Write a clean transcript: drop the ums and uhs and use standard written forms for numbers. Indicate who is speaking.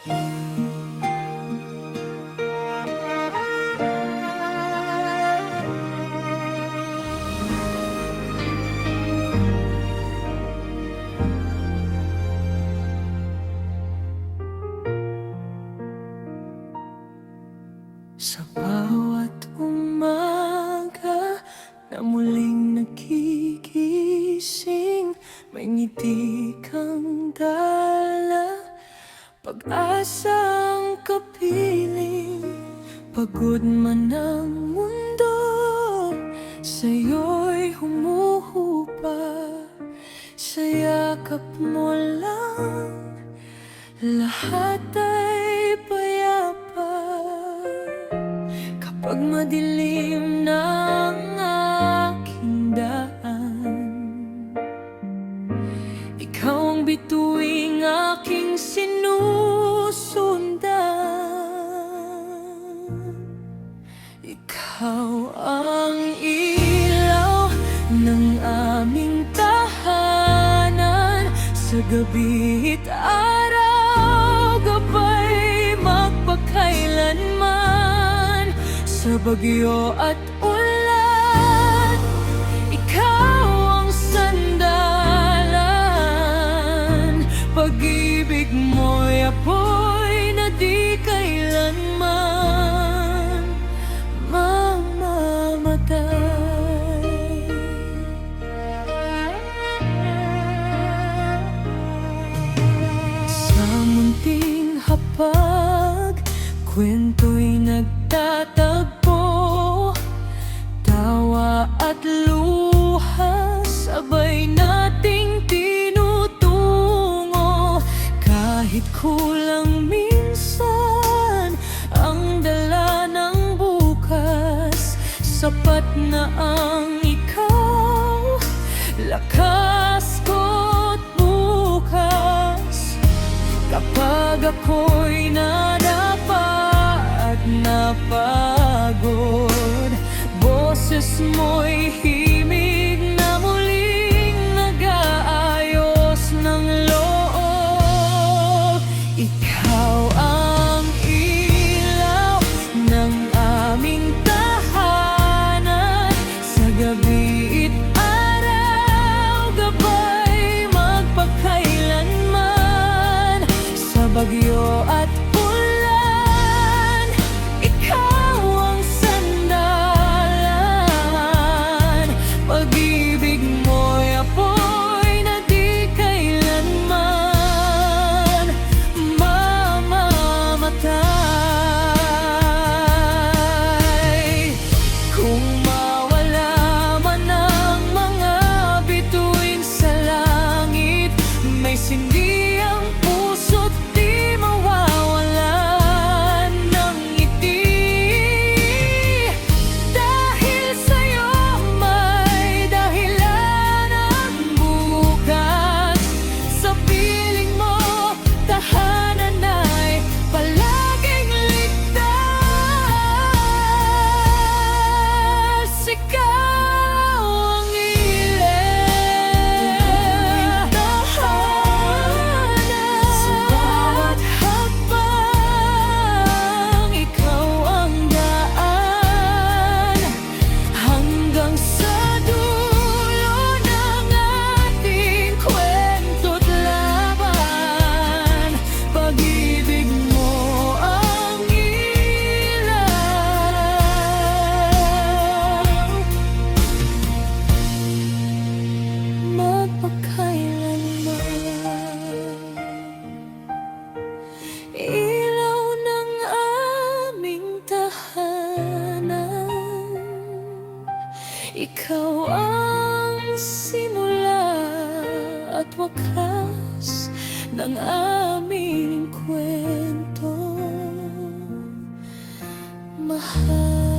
Speaker 1: Sa bawat umaga na muling nagigising, may ngiti kang dala, pag-asang kapiling. Pagod man ang mundo, sa'yo'y humuhupa. Sa yakap mo lang, lahat ay payapa. Kapag madilim na ang aking daan, ikaw ang bituing aking sinusundan. Ikaw ang ilaw ng aming tahanan, sa gabi't araw, gabay magpakailanman. Sa bagyo at ulan, ikaw ang sandalan. Pag-ibig mo'y apoy na di kailanman mamamatay. Sa munting hapag, kwento'y nagtatagpo, tawa at luha, sabay nating tinutungo. Kahit kulang minsan ang dala ng bukas, sapat na ang ikaw, lakas ko't bukas. Kapag ako'y nadapa at napagod, boses mo'y himig na muling nag-aayos ng loob. Ikaw ang ilaw ng aming tahanan, sa gabi't araw, gabay magpakailanman. Sa bagyo at ulan, ikaw ang sandalan. Pag-ibig mo'y apoy na di kailanman mamamatay. Kung mawala man ang mga bituin sa langit, may sindi ang puso't di mawawalan ng ngiti. Dahil sa'yo may dahilan ang bukas. Sa piling mo, tahanan ay palaging ligtas. Ikaw ang ilaw, tahanan. Sa bawat hakbang, ikaw ang daan, hanggang sa dulo ng ating kwento't laban. Pag-ibig mo ang ilaw, magpakailanman. Ilaw ng aming tahanan, ikaw ang simula at wakas ng aming kwento, mahal.